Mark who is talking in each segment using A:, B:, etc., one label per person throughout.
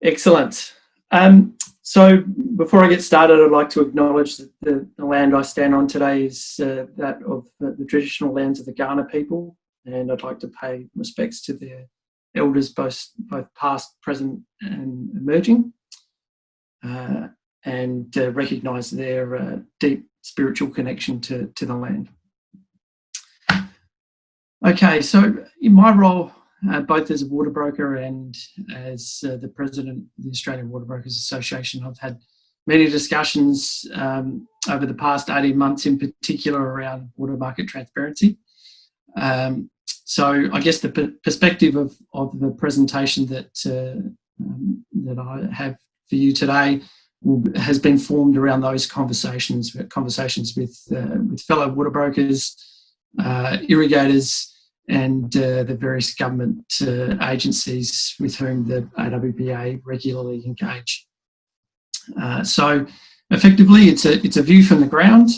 A: Excellent. So before I get started, I'd like to acknowledge that the land I stand on today is that of the traditional lands of the Kaurna people, and I'd like to pay respects to their elders, both past, present and emerging, and recognise their deep spiritual connection to the land. Okay, so in my role, both as a water broker and as the president of the Australian Water Brokers Association, I've had many discussions over the past 18 months in particular around water market transparency. So I guess the perspective of the presentation that I have for you today has been formed around those conversations with fellow water brokers, irrigators, and the various government agencies with whom the AWBA regularly engage. So effectively, it's a view from the ground,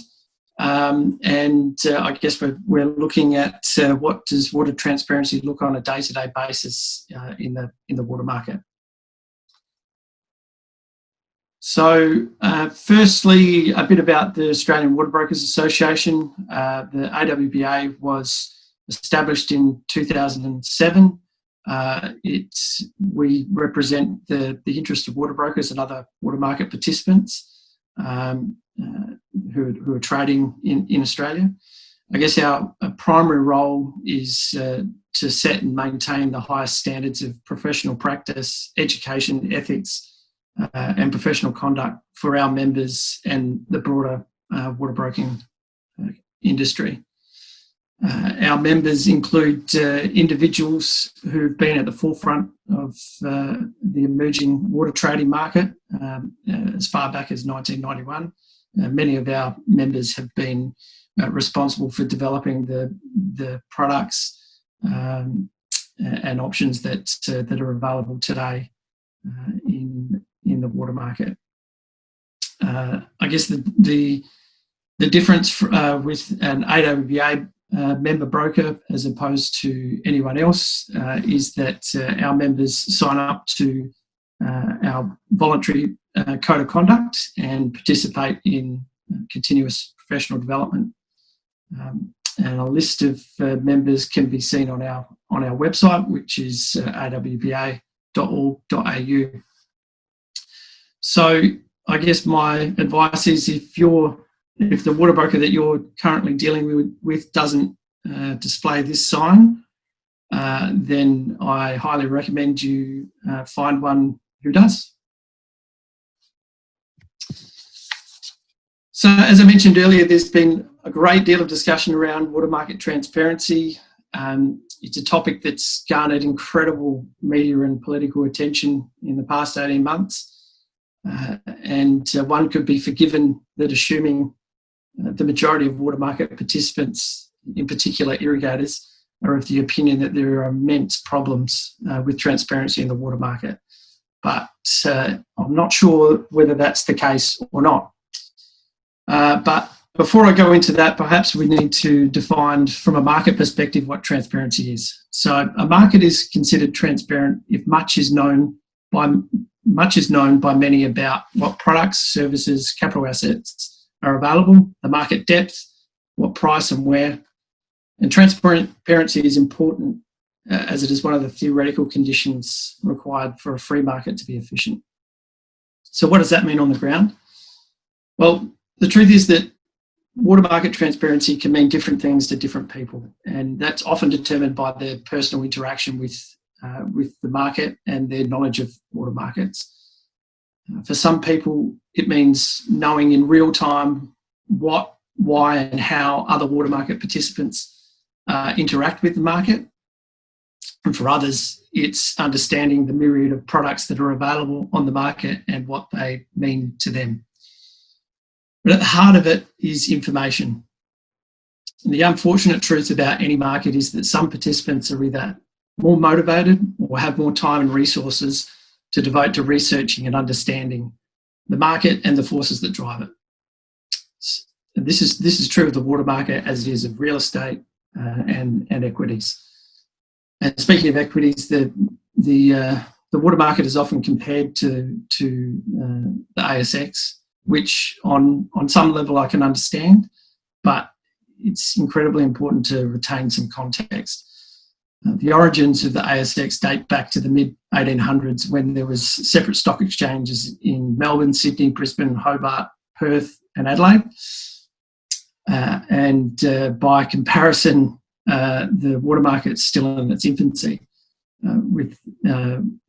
A: and I guess we're looking at what does water transparency look on a day-to-day basis in the water market. So firstly, a bit about the Australian Water Brokers Association. The AWBA was established in 2007. We represent the interest of water brokers and other water market participants who are trading in Australia. I guess our primary role is to set and maintain the highest standards of professional practice, education, ethics, and professional conduct for our members and the broader water broking industry. Our members include individuals who've been at the forefront of the emerging water trading market as far back as 1991. Many of our members have been responsible for developing the products and options that are available today in the water market. I guess the difference with an AWBA member broker as opposed to anyone else is that our members sign up to our voluntary code of conduct and participate in continuous professional development. And a list of members can be seen on our website, which is awba.org.au. So I guess my advice is if the water broker that you're currently dealing with doesn't display this sign, then I highly recommend you find one who does. So as I mentioned earlier, there's been a great deal of discussion around water market transparency. It's a topic that's garnered incredible media and political attention in the past 18 months. And one could be forgiven that assuming the majority of water market participants, in particular irrigators, are of the opinion that there are immense problems with transparency in the water market. But I'm not sure whether that's the case or not. But before I go into that, perhaps we need to define from a market perspective what transparency is. So a market is considered transparent if much is known by many about what products, services, capital assets are available, the market depth, what price and where. And transparency is important as it is one of the theoretical conditions required for a free market to be efficient. So what does that mean on the ground? Well, the truth is that water market transparency can mean different things to different people, and that's often determined by their personal interaction with the market and their knowledge of water markets. For some people, it means knowing in real time what, why and how other water market participants interact with the market. And for others, it's understanding the myriad of products that are available on the market and what they mean to them. But at the heart of it is information. And the unfortunate truth about any market is that some participants are either more motivated or have more time and resources to devote to researching and understanding the market and the forces that drive it. And this is true of the water market as it is of real estate and equities. And speaking of equities, the the water market is often compared to the ASX, which on some level I can understand, but it's incredibly important to retain some context. The origins of the ASX date back to the mid-1800s, when there was separate stock exchanges in Melbourne, Sydney, Brisbane, Hobart, Perth and Adelaide. By comparison, the water market's still in its infancy, with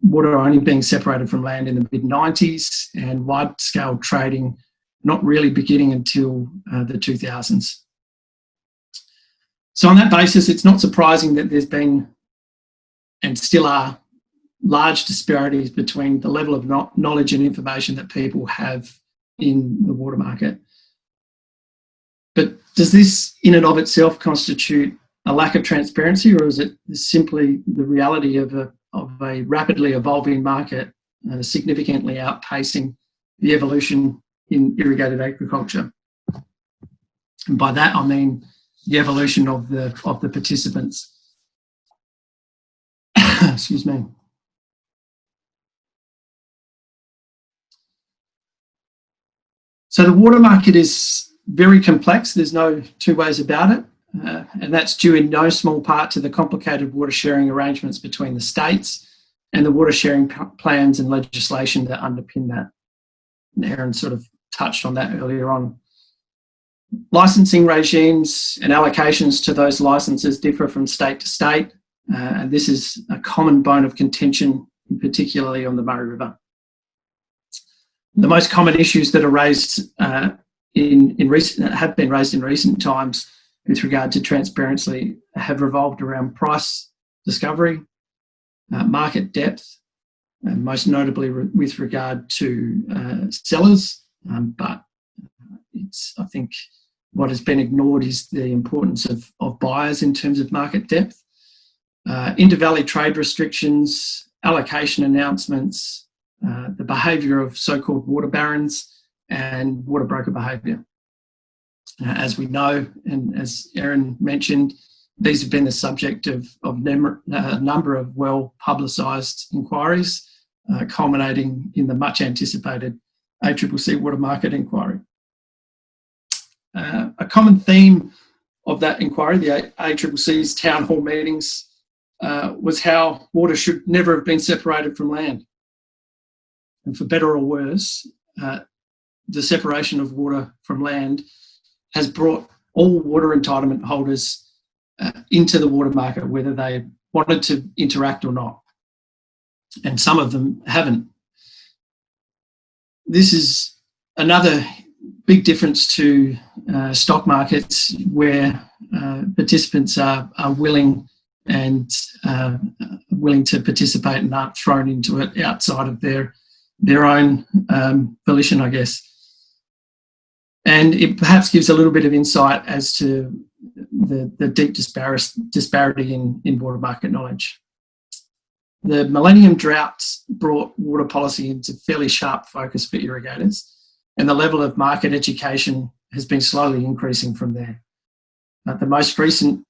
A: water only being separated from land in the mid-90s and wide-scale trading not really beginning until the 2000s. So on that basis, it's not surprising that there's been, and still are, large disparities between the level of knowledge and information that people have in the water market. But does this in and of itself constitute a lack of transparency, or is it simply the reality of a rapidly evolving market significantly outpacing the evolution in irrigated agriculture? And by that I mean the evolution of the participants. Excuse me. So the water market is very complex. There's no two ways about it. And that's due in no small part to the complicated water sharing arrangements between the states and the water sharing plans and legislation that underpin that. And Aaron sort of touched on that earlier on. Licensing regimes and allocations to those licenses differ from state to state, and this is a common bone of contention, particularly on the Murray River. The most common issues that are raised have been raised in recent times with regard to transparency have revolved around price discovery, market depth, and most notably with regard to sellers. But I think what has been ignored is the importance of buyers in terms of market depth. Inter-valley trade restrictions, allocation announcements, the behaviour of so-called water barons, and water broker behaviour. As we know, and as Aaron mentioned, these have been the subject of a number of well-publicised inquiries, culminating in the much-anticipated AWBA water market inquiry. A common theme of that inquiry, the AWBA's town hall meetings, was how water should never have been separated from land. And for better or worse, the separation of water from land has brought all water entitlement holders into the water market, whether they wanted to interact or not. And some of them haven't. This is another big difference to stock markets, where participants are willing to participate and aren't thrown into it outside of their own volition, I guess. And it perhaps gives a little bit of insight as to the deep disparity in water market knowledge. The Millennium droughts brought water policy into fairly sharp focus for irrigators, and the level of market education has been slowly increasing from there. The most recent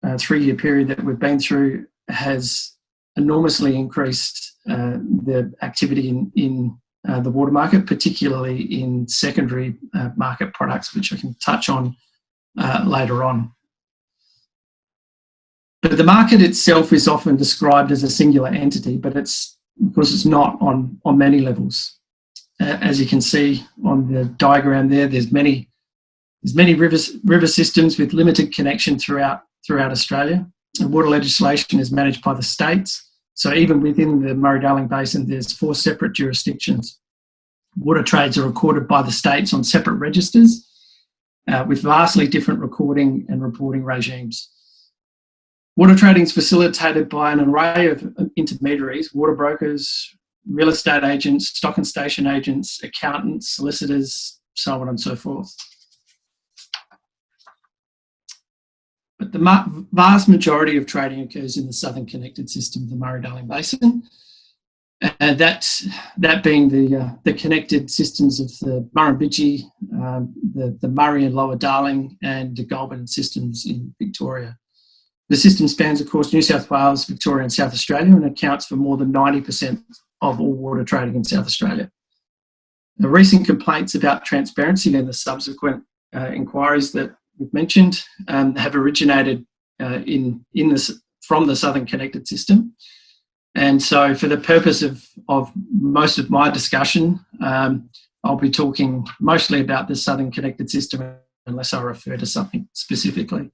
A: 3-year period that we've been through has enormously increased the activity in the water market, particularly in secondary market products, which I can touch on later on. But the market itself is often described as a singular entity, but it's because it's not on many levels. As you can see on the diagram there, there's many river systems with limited connection throughout Australia. And water legislation is managed by the states. So even within the Murray-Darling Basin, there's 4 separate jurisdictions. Water trades are recorded by the states on separate registers with vastly different recording and reporting regimes. Water trading is facilitated by an array of intermediaries: water brokers, real estate agents, stock and station agents, accountants, solicitors, so on and so forth. But the vast majority of trading occurs in the southern connected system of the Murray-Darling Basin, and that being the connected systems of the Murrumbidgee, the Murray and Lower Darling, and the Goulburn systems in Victoria. The system spans, of course, New South Wales, Victoria and South Australia, and accounts for more than 90% of all water trading in South Australia. The recent complaints about transparency and the subsequent inquiries that we've mentioned have originated from the Southern Connected System. And so for the purpose of most of my discussion, I'll be talking mostly about the Southern Connected System unless I refer to something specifically.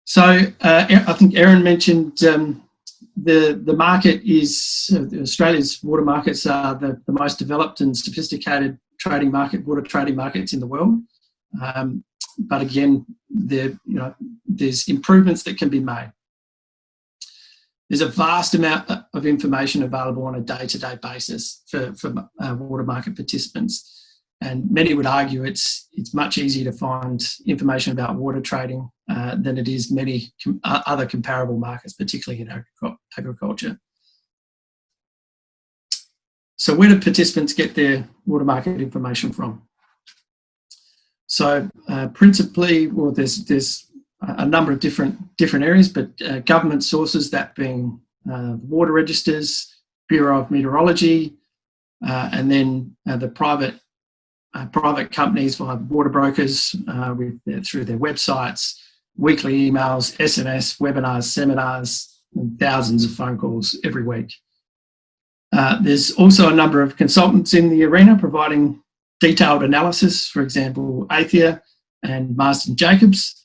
A: So I think Erin mentioned the market is, Australia's water markets are the most developed and sophisticated water trading markets in the world. But again, there's improvements that can be made. There's a vast amount of information available on a day-to-day basis for water market participants. And many would argue it's much easier to find information about water trading than it is many other comparable markets, particularly in agriculture. So where do participants get their water market information from? So principally, well, there's a number of different areas, but government sources, that being water registers, Bureau of Meteorology, and then the private companies via water brokers through their websites, weekly emails, SMS, webinars, seminars, and thousands of phone calls every week. There's also a number of consultants in the arena providing detailed analysis, for example, Athea and Marsden Jacobs,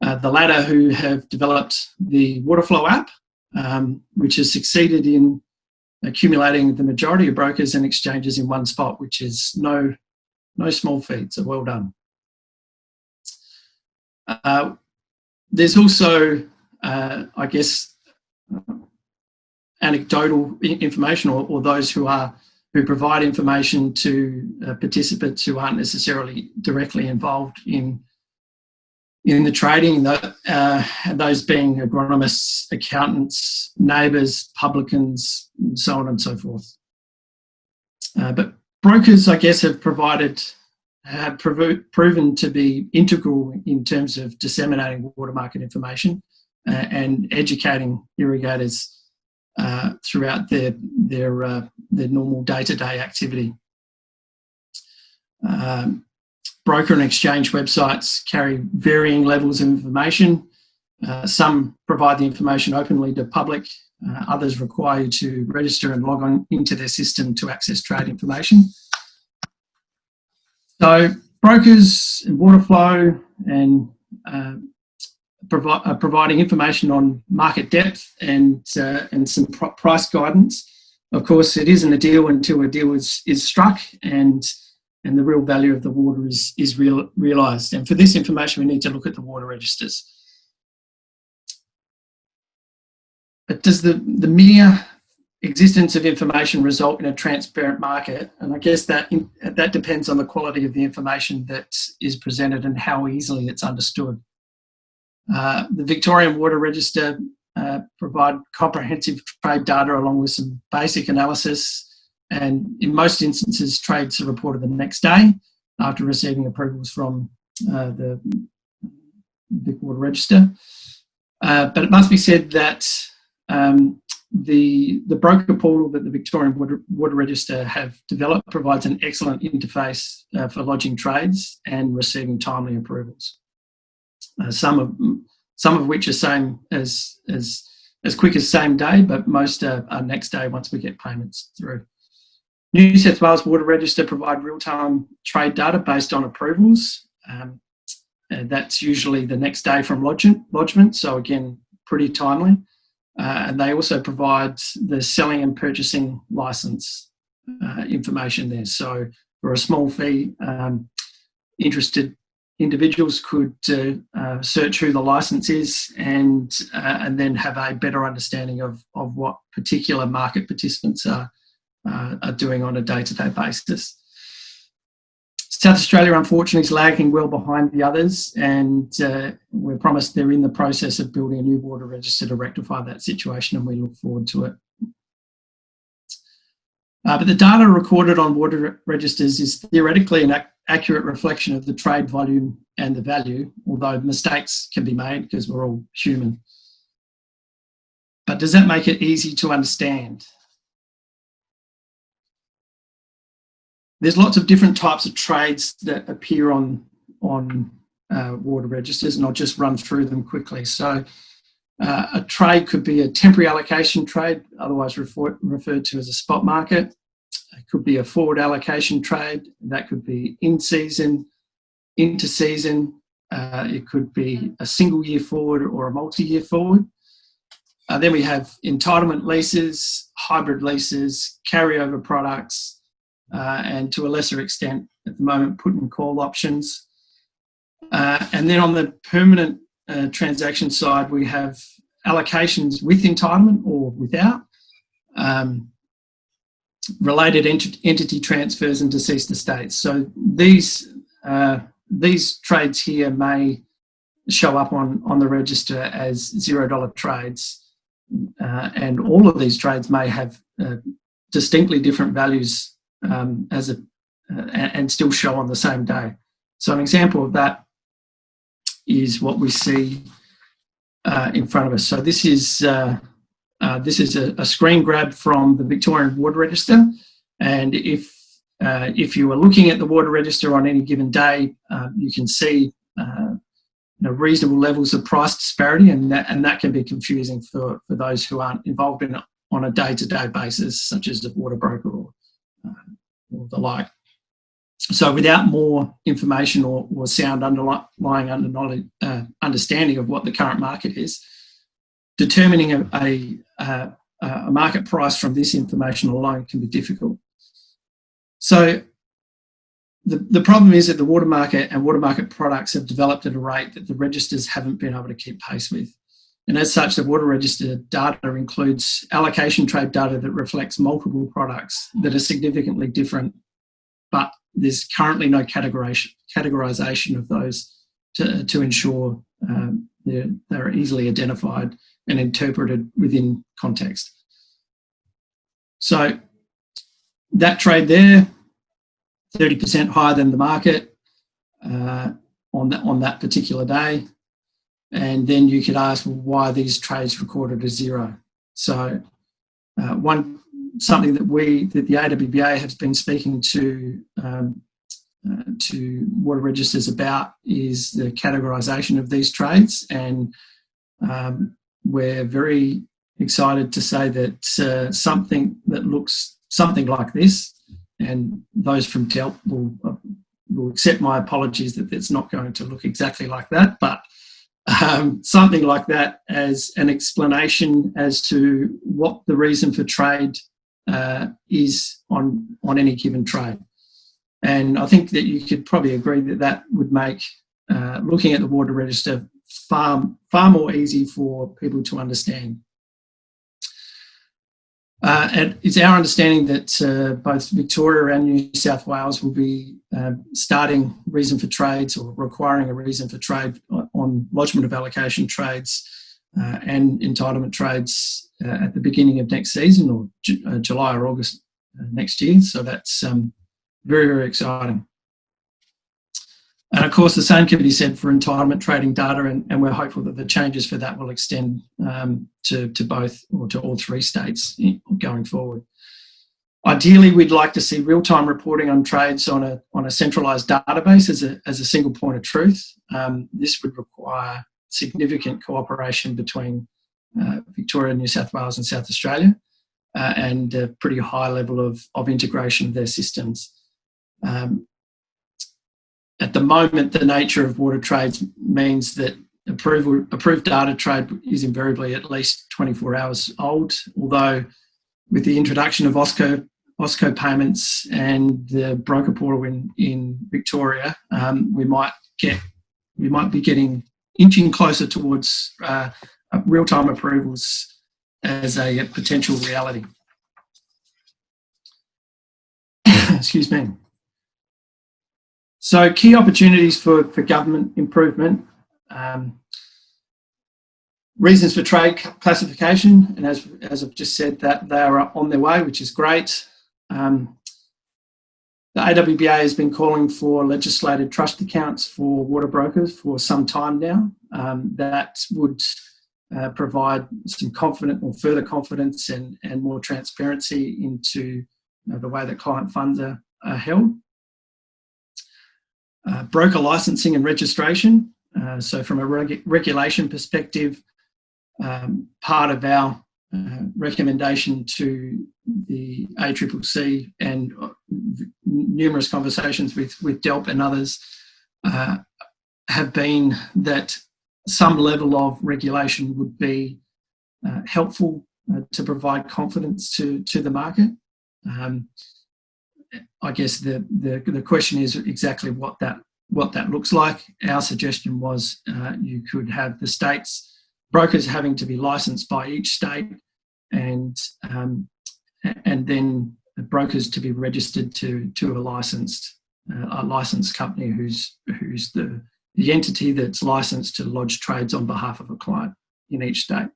A: the latter who have developed the Waterflow app, which has succeeded in accumulating the majority of brokers and exchanges in one spot, which is no small feat, so well done. There's also, I guess, anecdotal information or those who provide information to participants who aren't necessarily directly involved in the trading, those being agronomists, accountants, neighbours, publicans, and so on and so forth. But brokers, I guess, have proven to be integral in terms of disseminating water market information and educating irrigators throughout their normal day-to-day activity. Broker and exchange websites carry varying levels of information. Some provide the information openly to public. Others require you to register and log on into their system to access trade information. So brokers and Waterflow and providing information on market depth and some price guidance. Of course, it isn't a deal until a deal is struck and the real value of the water is realised. And for this information, we need to look at the water registers. But does the mere existence of information result in a transparent market? And I guess that depends on the quality of the information that is presented and how easily it's understood. The Victorian Water Register provide comprehensive trade data along with some basic analysis, and in most instances trades are reported the next day after receiving approvals from the Vic Water Register. But it must be said that the broker portal that the Victorian Water Register have developed provides an excellent interface for lodging trades and receiving timely approvals. Some of which are same as quick as same day, but most are next day once we get payments through. New South Wales Water Register provide real-time trade data based on approvals. And that's usually the next day from lodgement, so again, pretty timely. And they also provide the selling and purchasing licence information there. So for a small fee, interested individuals could search who the licence is and then have a better understanding of what particular market participants are doing on a day-to-day basis. South Australia, unfortunately, is lagging well behind the others, and we're promised they're in the process of building a new water register to rectify that situation, and we look forward to it. But the data recorded on water registers is theoretically and accurate reflection of the trade volume and the value, although mistakes can be made because we're all human. But does that make it easy to understand? There's lots of different types of trades that appear on water registers, and I'll just run through them quickly. So a trade could be a temporary allocation trade, otherwise referred to as a spot market. It could be a forward allocation trade. That could be in season, inter-season. It could be a single year forward or a multi-year forward. Then we have entitlement leases, hybrid leases, carryover products, and to a lesser extent at the moment, put and call options. And then on the permanent transaction side, we have allocations with entitlement or without, related entity transfers and deceased estates. So these trades here may show up on the register as $0 trades, and all of these trades may have distinctly different values and still show on the same day. So an example of that is what we see in front of us. So this is a screen grab from the Victorian Water Register, and if you are looking at the water register on any given day, you can see reasonable levels of price disparity, and that can be confusing for those who aren't involved in it on a day-to-day basis, such as the water broker or the like. So without more information or sound underlying understanding of what the current market is, determining a market price from this information alone can be difficult. So the problem is that the water market and water market products have developed at a rate that the registers haven't been able to keep pace with. And as such, the water register data includes allocation trade data that reflects multiple products that are significantly different, but there's currently no categorisation of those to ensure they're easily identified and interpreted within context. So that trade there, 30% higher than the market on that particular day. And then you could ask, well, why are these trades recorded as zero? So something that the AWBA has been speaking to water registers about is the categorisation of these trades, and we're very excited to say that something that looks something like this, and those from TELP will accept my apologies that it's not going to look exactly like that, but something like that as an explanation as to what the reason for trade is on any given trade. And I think that you could probably agree that would make looking at the water register far more easy for people to understand. And it's our understanding that both Victoria and New South Wales will be starting reason for trades or requiring a reason for trade on lodgement of allocation trades and entitlement trades at the beginning of next season, or July or August next year. So that's very, very exciting. And of course, the same can be said for entitlement trading data, and we're hopeful that the changes for that will extend to both or to all three states going forward. Ideally, we'd like to see real-time reporting on trades on a centralised database as a single point of truth. This would require significant cooperation between Victoria, New South Wales and South Australia, and a pretty high level of integration of their systems. At the moment, the nature of water trades means that approved data trade is invariably at least 24 hours old, although with the introduction of OSCO payments and the broker portal in Victoria, we might be inching closer towards real-time approvals as a potential reality. Excuse me. So key opportunities for government improvement. Reasons for trade classification, and as I've just said, that they are on their way, which is great. The AWBA has been calling for legislated trust accounts for water brokers for some time now. That would provide some further confidence and more transparency into the way that client funds are held. Broker licensing and registration. So from a regulation perspective, part of our recommendation to the ACCC and numerous conversations with DELP and others have been that some level of regulation would be helpful to provide confidence to the market. I guess the question is exactly what that looks like. Our suggestion was you could have the states brokers having to be licensed by each state, and then brokers to be registered to a licensed company who's the entity that's licensed to lodge trades on behalf of a client in each state.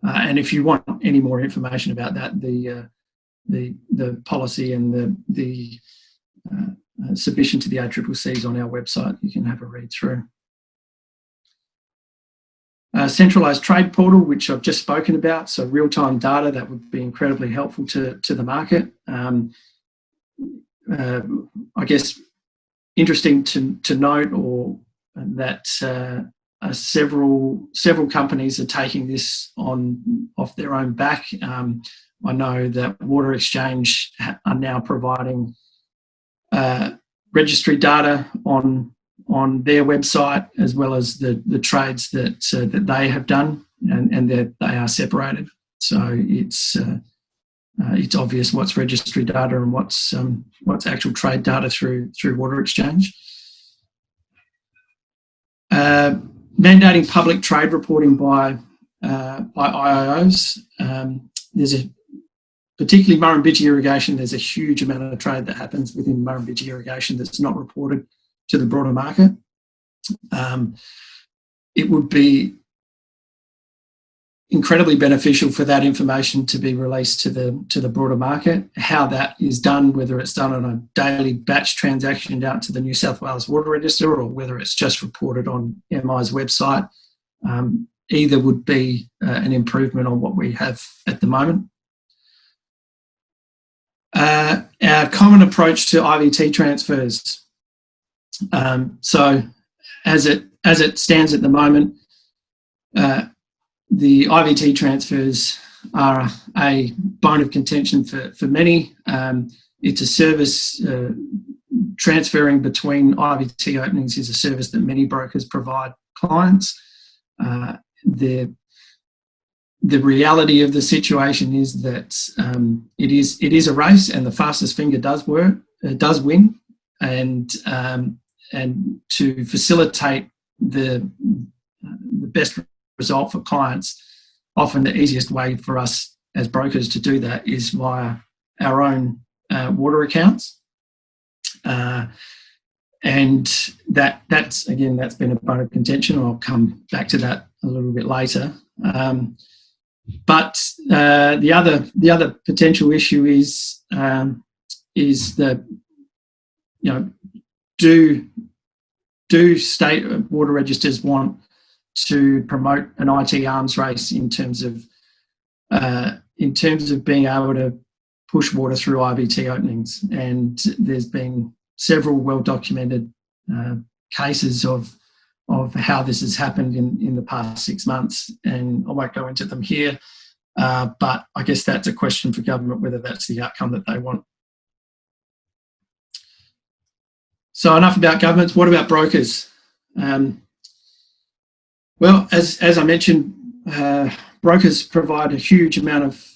A: And if you want any more information about that, the policy and the submission to the ACCC is on our website. You can have a read through. Centralised trade portal, which I've just spoken about, so real-time data that would be incredibly helpful to the market. I guess interesting to note that several companies are taking this off their own back. I know that Water Exchange are now providing registry data on their website, as well as the trades that they have done, and that they are separated. So it's obvious what's registry data and what's actual trade data through Water Exchange. Mandating public trade reporting by IOs. There's particularly Murrumbidgee irrigation, there's a huge amount of trade that happens within Murrumbidgee irrigation that's not reported to the broader market. It would be incredibly beneficial for that information to be released to the broader market. How that is done, whether it's done on a daily batch transaction out to the New South Wales Water Register, or whether it's just reported on MI's website, either would be an improvement on what we have at the moment. Our common approach to IVT transfers. So as it stands at the moment, the IVT transfers are a bone of contention for many. It's a service, transferring between IVT openings is a service that many brokers provide clients. The reality of the situation is that it is a race, and the fastest finger does win. And to facilitate the best result for clients, often the easiest way for us as brokers to do that is via our own water accounts. And that's been a bone of contention. I'll come back to that a little bit later. But the other potential issue is that, do state water registers want to promote an IT arms race in terms of being able to push water through IVT openings? And there's been several well-documented cases of how this has happened in the past 6 months, and I won't go into them here, but I guess that's a question for government, whether that's the outcome that they want. So enough about governments. What about brokers? Well, as I mentioned, brokers provide a huge amount of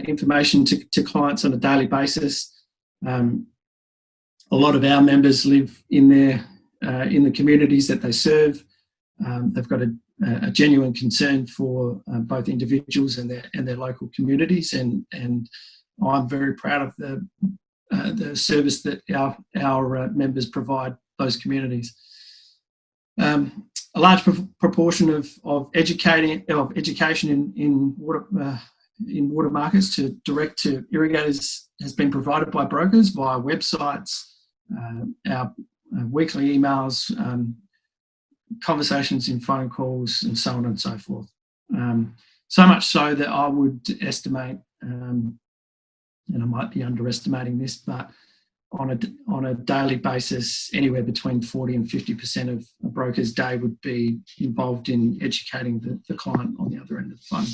A: information to clients on a daily basis. A lot of our members live in the communities that they serve. They've got a genuine concern for both individuals and their local communities, and I'm very proud of the service that our members provide those communities. A large proportion of education in water markets to direct to irrigators has been provided by brokers via websites, our weekly emails, conversations in phone calls, and so on and so forth. So much so that I would estimate, and I might be underestimating this, but on a daily basis, anywhere between 40 and 50% of a broker's day would be involved in educating the client on the other end of the phone.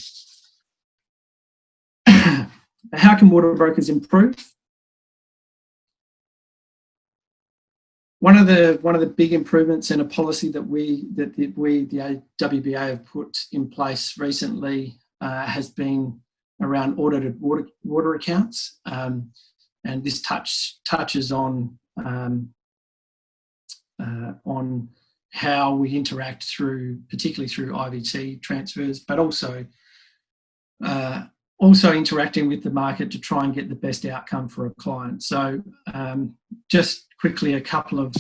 A: How can water brokers improve? One of the big improvements and a policy that the AWBA, have put in place recently has been around audited water accounts, and this touches on how we interact particularly through IVT transfers, but also interacting with the market to try and get the best outcome for a client. So just quickly, a couple of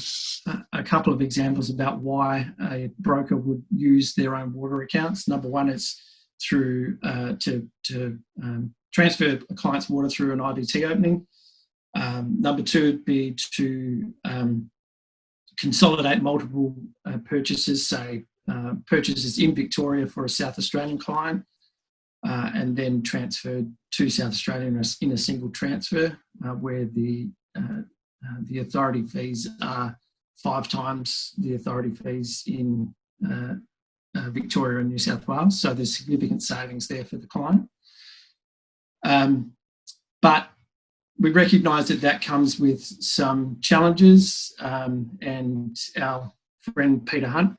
A: examples about why a broker would use their own water accounts. Number one is through to transfer a client's water through an IVT opening. Number two would be to consolidate multiple purchases, say purchases in Victoria for a South Australian client, and then transferred to South Australia in a single transfer, where the authority fees are 5 times the authority fees in Victoria and New South Wales. So there's significant savings there for the client. But we recognise that comes with some challenges, and our friend Peter Hunt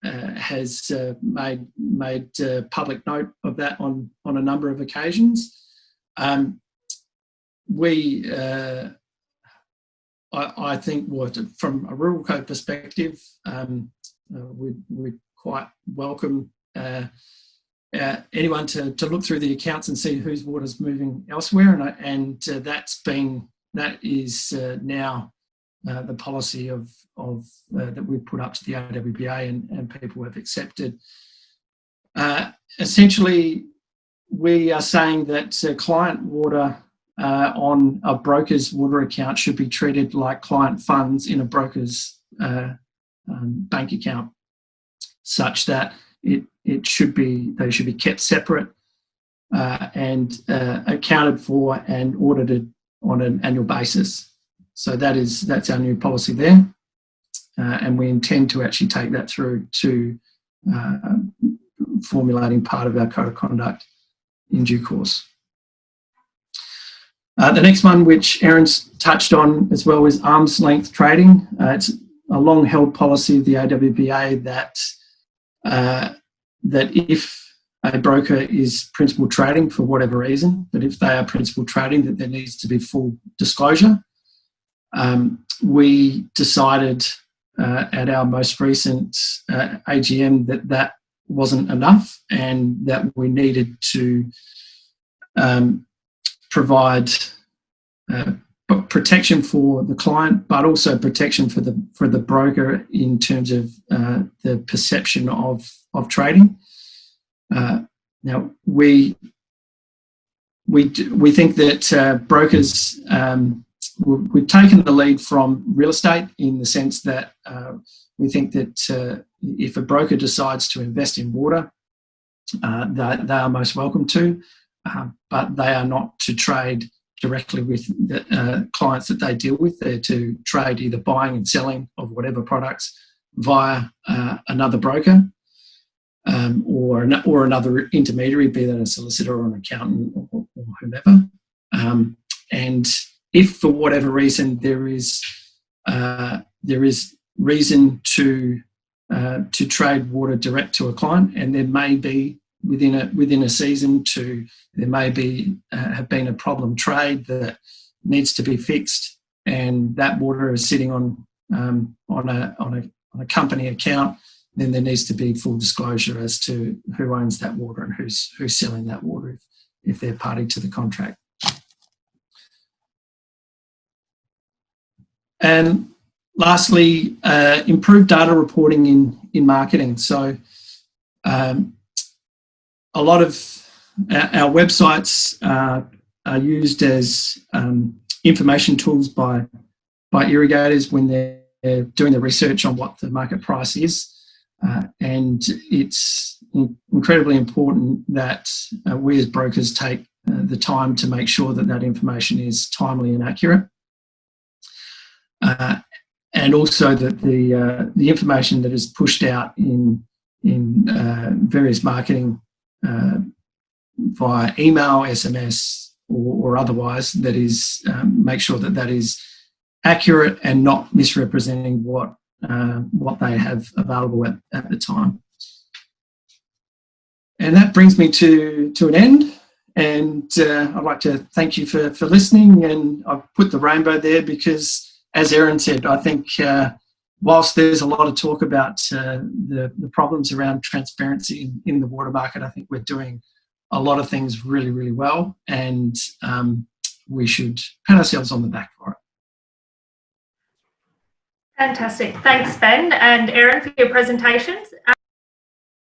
A: has made public note of that on a number of occasions. I think from a rural code perspective, we'd quite welcome anyone to look through the accounts and see whose water's moving elsewhere, and that is now the policy of that we've put up to the AWBA and people have accepted. Essentially, we are saying that client water on a broker's water account should be treated like client funds in a broker's bank account, such that they should be kept separate and accounted for and audited on an annual basis. So that's our new policy there, and we intend to actually take that through to formulating part of our code of conduct in due course. The next one, which Erin's touched on as well, is arm's length trading. It's a long-held policy of the AWBA that if a broker is principal trading for whatever reason, but if they are principal trading, that there needs to be full disclosure. We decided at our most recent AGM that wasn't enough, and that we needed to provide protection for the client, but also protection for the broker in terms of the perception of trading. Now we think that brokers, we've taken the lead from real estate in the sense that we think that if a broker decides to invest in water, they are most welcome to, but they are not to trade directly with the clients that they deal with. They're to trade either buying and selling of whatever products via another broker or another intermediary, be that a solicitor or an accountant or whomever. And if for whatever reason there is reason to trade water direct to a client, and there may be within a season there may be have been a problem trade that needs to be fixed, and that water is sitting on a company account, then there needs to be full disclosure as to who owns that water and who's selling that water if they're party to the contract. And lastly, improved data reporting in marketing. So a lot of our websites are used as information tools by irrigators when they're doing the research on what the market price is. And it's incredibly important that we as brokers take the time to make sure that that information is timely and accurate. And also that the information that is pushed out in various marketing via email, SMS, or otherwise, that is make sure that that is accurate and not misrepresenting what they have available at the time. And that brings me to an end. And I'd like to thank you for listening. And I've put the rainbow there because, as Erin said, I think whilst there's a lot of talk about the problems around transparency in the water market, I think we're doing a lot of things really, really well, and we should pat ourselves on the back for it.
B: Fantastic. Thanks, Ben and Erin, for your presentations.